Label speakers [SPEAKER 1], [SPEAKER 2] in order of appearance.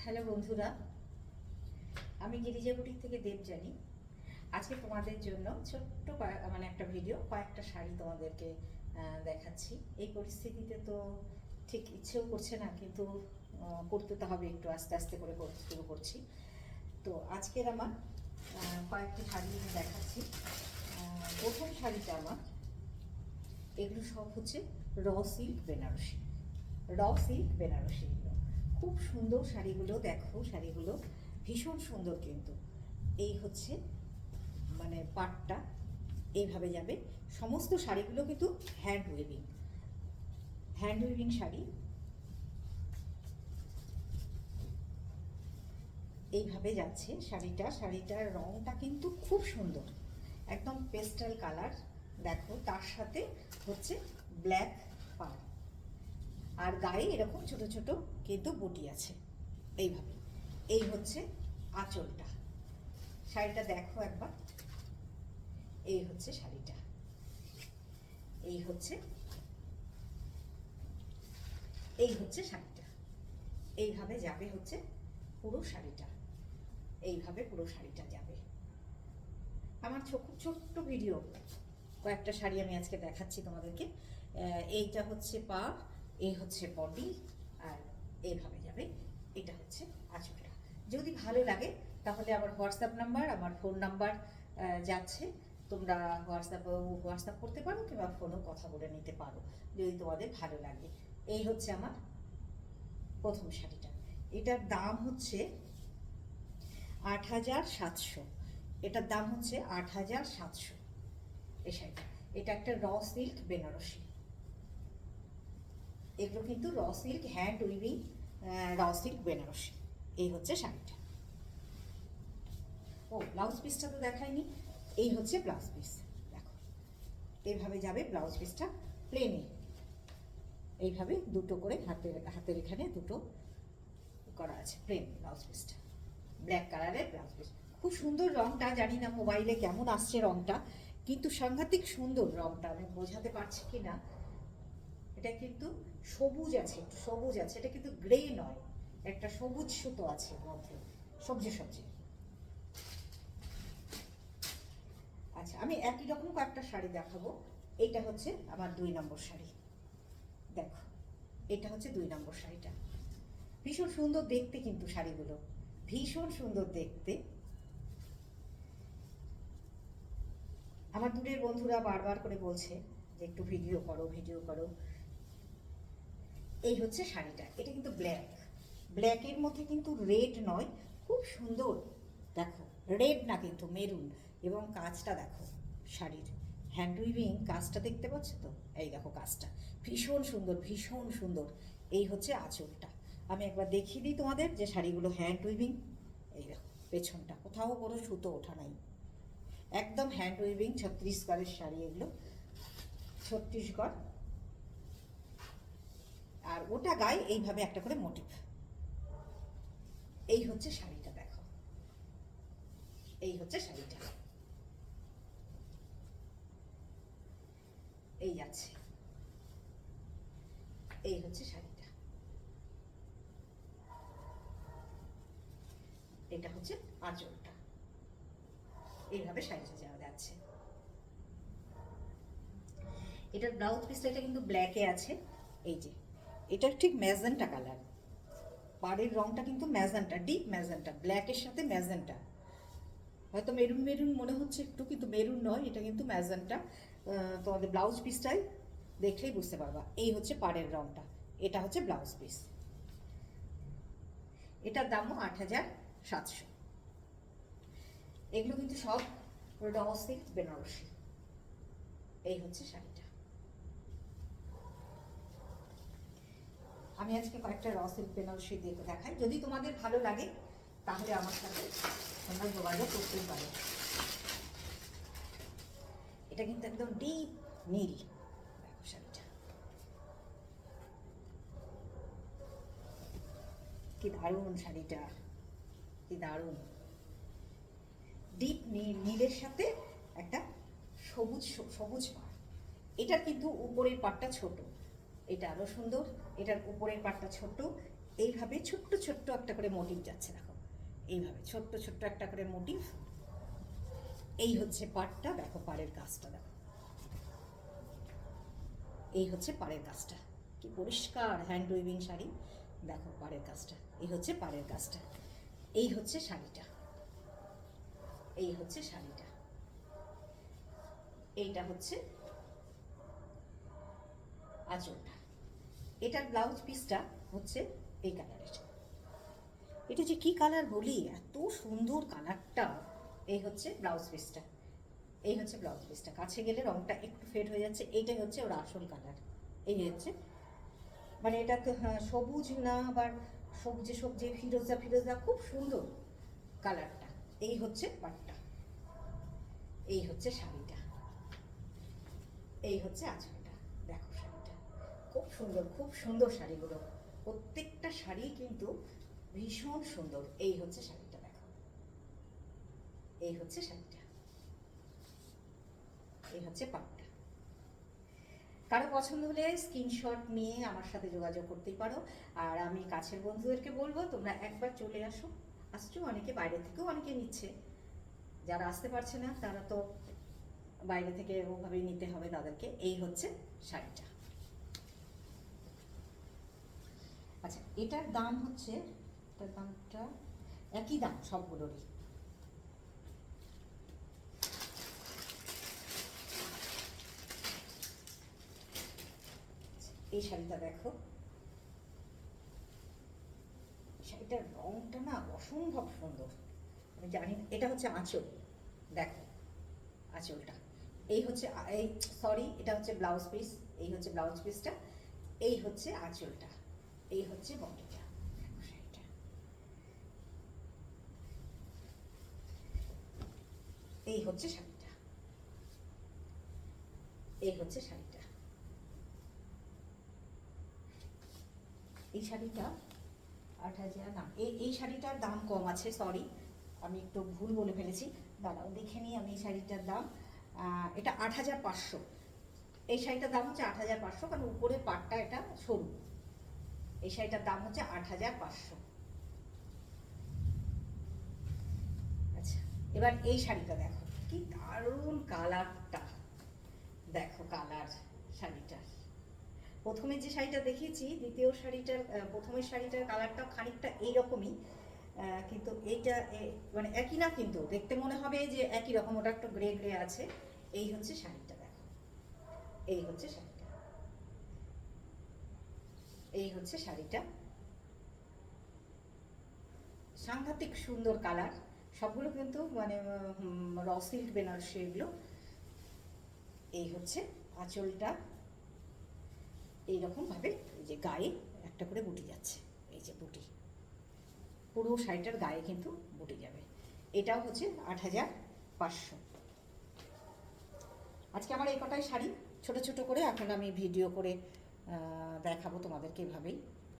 [SPEAKER 1] Hello বন্ধুরা, আমি Girija boutique থেকে দেবযানী। আজকে তোমাদের জন্য ছোট্ট একটা ভিডিও, কয়েকটা শাড়ি তোমাদেরকে দেখাচ্ছি। এই পরিস্থিতিতে তো ঠিক ইচ্ছেও করছে না, কিন্তু করতে তো হবে, একটু আস্তে আস্তে করে শুরু করছি। তো আজকের আমার কয়েকটা শাড়ি আমি দেখাচ্ছি। প্রথম শাড়িটা আমার, এগুলো সব হচ্ছে র সিল্ক বেনারসি। এগুলো খুব সুন্দর শাড়িগুলো, দেখো শাড়িগুলো ভীষণ সুন্দর। কিন্তু এই হচ্ছে পাটটা এইভাবে যাবে। সমস্ত শাড়িগুলো কিন্তু হ্যান্ড উইভিং শাড়ি। এইভাবে যাচ্ছে শাড়িটার রংটা কিন্তু খুব সুন্দর, একদম পেস্টাল কালার। দেখো, তার সাথে হচ্ছে ব্ল্যাক পাড়, আর গায়ে এরকম ছোট ছোট কিন্তু বুটি আছে এইভাবে। এই হচ্ছে আঁচলটা। শাড়িটা দেখো একবার, এই হচ্ছে শাড়িটা, এই হচ্ছে শাড়িটা। এইভাবে যাবে হচ্ছে পুরো শাড়িটা, এইভাবে পুরো শাড়িটা যাবে। আমার খুব ছোট্ট ভিডিও, কয়েকটা শাড়ি আমি আজকে দেখাচ্ছি তোমাদেরকে। এইটা হচ্ছে পা, এই হচ্ছে বডি, আর এইভাবে যাবে। এটা হচ্ছে আঁচলটা। যদি ভালো লাগে তাহলে আমার হোয়াটসঅ্যাপ নাম্বার, আমার ফোন নাম্বার যাচ্ছে, তোমরা হোয়াটসঅ্যাপ করতে পারো কিংবা ফোনেও কথা বলে নিতে পারো যদি তোমাদের ভালো লাগে। এই হচ্ছে আমার প্রথম শাড়িটা। এটার দাম হচ্ছে ৮৭০০। এটার দাম হচ্ছে ৮৭০০ এই শাড়িটা। এটা একটা র সিল্ক বেনারসি। এগুলো কিন্তু raw silk hand weaving raw silk Banarasi. এই হচ্ছে শাড়িটা। ও, ব্লাউজ পিসটা তো দেখাইনি। এই হচ্ছে ব্লাউজ পিস। দেখো, এইভাবে যাবে ব্লাউজ পিসটা, প্লেনে এইভাবে দুটো করে হাতের এখানে দুটো করা আছে। প্লেন ব্লাউজ পিসটা, ব্ল্যাক কালারের ব্লাউজ পিস। খুব সুন্দর রংটা। জানি না মোবাইলে কেমন আসছে রংটা, কিন্তু সাংঘাতিক সুন্দর রংটা। আমি বোঝাতে পারছি কি না। এটা কিন্তু সবুজ আছে, একটু সবুজ আছে। এটা কিন্তু গ্রে নয়, একটা সবুজ সুতো আছে মধ্যে, সবজি সবজি। আচ্ছা, আমি একই রকম কয়েকটা শাড়ি দেখাবো। এইটা হচ্ছে আমার ২ নম্বর শাড়ি। দেখো, এটা হচ্ছে ২ নম্বর শাড়িটা। ভীষণ সুন্দর দেখতে, কিন্তু শাড়িগুলো ভীষণ সুন্দর দেখতে। আমার দূরের বন্ধুরা বারবার করে বলছে যে একটু ভিডিও করো, ভিডিও করো। এই হচ্ছে শাড়িটা। এটা কিন্তু ব্ল্যাকের মধ্যে কিন্তু রেড নয়, খুব সুন্দর। দেখো, রেড না কিন্তু মেরুন। এবং কাজটা দেখো, শাড়ির হ্যান্ড উইভিং কাজটা দেখতে পাচ্ছ তো? এই দেখো কাজটা ভীষণ সুন্দর, ভীষণ সুন্দর। এই হচ্ছে আঁচলটা। আমি একবার দেখিয়ে দিই তোমাদের যে শাড়িগুলো হ্যান্ড উইভিং। এই দেখো পেছনটা, কোথাও কোনো সুতো ওঠা নাই, একদম হ্যান্ড উইভিং। ছত্তিশগড়ের শাড়ি এগুলো, ছত্তিশগড়। আর ওটা গায়ে এইভাবে একটা করে মোটিভ। এই হচ্ছে শাড়িটা। দেখো, এই হচ্ছে শাড়িটা। এই আছে, এই হচ্ছে শাড়িটা। এটা হচ্ছে আঁচলটা। এইভাবে শাড়িটা যাওয়া যাচ্ছে। এটার ব্লাউজ পিসটা, এটা কিন্তু ব্ল্যাকে আছে। এই যে, এটা ঠিক ম্যাজেন্টা কালার। পাড়ের রংটা কিন্তু ম্যাজেন্টা, ডিপ ম্যাজেন্টা, ব্ল্যাকের সাথে ম্যাজেন্টা। হয়তো মেরুন মেরুন মনে হচ্ছে একটু, কিন্তু মেরুন নয়, এটা কিন্তু ম্যাজেন্টা। তোমাদের ব্লাউজ পিসটাই দেখলেই বুঝতে পারবা। এই হচ্ছে পাড়ের রংটা, এটা হচ্ছে ব্লাউজ পিস। এটার দামও ৮৭০০। এগুলো কিন্তু সব র সিল্ক বেনারসি। এই হচ্ছে শাড়িটা। আমি আজকে কয়েকটা র সিল্ক বেনারসি দেখাই। যদি তোমাদের ভালো লাগে তাহলে আমার সাথে তোমরা যোগাযোগ করতেই পারো। এটা কিন্তু একদম ডিপ নীল। দেখো শাড়িটা কি দারুণ, শাড়িটা কি দারুণ। ডিপ নীলের সাথে একটা সবুজ সবুজ পাড়। এটার কিন্তু উপরের পাটটা ছোট, এটা আরো সুন্দর। এটার উপরের পাটটা ছোট, এইভাবে ছোট্ট ছোট্ট একটা করে মোটিভ যাচ্ছে, দেখো এইভাবে ছোট্ট ছোট্ট একটা করে মোটিভ। এই হচ্ছে পাড়টা, দেখো পাড়ের কাজটা দেখো, এই হচ্ছে পাড়ের কাজটা, কি পরিষ্কার হ্যান্ড উইভিং শাড়ি। দেখো পাড়ের কাজটা, এই হচ্ছে পাড়ের কাজটা, এই হচ্ছে শাড়িটা, এই হচ্ছে শাড়িটা, এইটা হচ্ছে আঁচলটা। এটার ব্লাউজ পিসটা হচ্ছে এই কালারের। এটা যে কি কালার বলি, এত সুন্দর কালারটা। এই হচ্ছে ব্লাউজ পিসটা, এই হচ্ছে ব্লাউজ পিসটা। কাছে গেলে রংটা একটু ফেড হয়ে যাচ্ছে। এইটাই হচ্ছে ওর আসল কালার। এই হচ্ছে, মানে এটা সবুজ না আবার সবজে সবজে ফিরোজা ফিরোজা, খুব সুন্দর কালারটা। এই হচ্ছে পাটটা, এই হচ্ছে শাড়িটা, এই হচ্ছে আঁচলটা। দেখো শাড়িটা খুব সুন্দর, খুব সুন্দর শাড়িগুলো, প্রত্যেকটা শাড়ি কিন্তু ভীষণ সুন্দর। এই হচ্ছে শাড়িটা, দেখো এই হচ্ছে শাড়িটা, এই হচ্ছে পাটটা। কারো পছন্দ হলে স্ক্রিনশট নিয়ে আমার সাথে যোগাযোগ করতেই পারো। আর আমি কাছের বন্ধুদেরকে বলবো তোমরা একবার চলে আসছো, অনেকে বাইরে থেকেও অনেকে নিচ্ছে, যারা আসতে পারছে না তারা তো বাইরে থেকে ওভাবেই নিতে হবে তাদেরকে। এই হচ্ছে শাড়িটা। আচ্ছা, এটার দাম হচ্ছে, এটার দামটা একই দাম সবগুলোরই। এই শাড়িটা দেখো, শাড়িটার রংটা না অসম্ভব সুন্দর। আমি জানি এটা হচ্ছে আঁচল, দেখো আঁচলটা। এই হচ্ছে এই সরি, এটা হচ্ছে ব্লাউজ পিস, এই হচ্ছে ব্লাউজ পিসটা, এই হচ্ছে আঁচলটা, এই হচ্ছে বডিটা। দেখো শাড়িটা, এই হচ্ছে শাড়িটা, এই হচ্ছে শাড়িটা। এই শাড়িটা 8,000 না, এই শাড়িটার দাম কম আছে, সরি আমি একটু ভুল বলে ফেলেছি, দাঁড়াও দেখে নিই আমি এই শাড়িটার দাম। এটা 8,500। এই শাড়িটার দাম হচ্ছে 8,500, কারণ উপরে পাটটা এটা সরু। এই শাড়িটার দাম হচ্ছে 8,500। আচ্ছা, এবার এই শাড়িটা দেখো, কি দারুণ কালারটা, দেখো কালার শাড়িটার। প্রথমে যে শাড়িটা দেখিয়েছি, দ্বিতীয় শাড়িটার প্রথমের শাড়িটার কালারটা খানিকটা এইরকমই, কিন্তু এইটা মানে একই না, কিন্তু দেখতে মনে হবে যে একই রকম, ওটা একটু গ্রে গ্রে আছে। এই হচ্ছে শাড়িটা, দেখো এই হচ্ছে শাড়িটা, এই হচ্ছে শাড়িটা। সাংঘাতিক সুন্দর কালার, সবগুলো কিন্তু মানে র সিল্ক বেনারসি এগুলো। এই হচ্ছে আঁচলটা, এইরকম ভাবে এই যে গায়ে একটা করে বুটি যাচ্ছে, এই যে বুটি, পুরো শাড়িটার গায়ে কিন্তু বুটি যাবে। এটাও হচ্ছে 8,500। আজকে আমার এই কটাই শাড়ি ছোট ছোট করে এখন আমি ভিডিও করে দেখাবো তোমাদেরকে এভাবেই।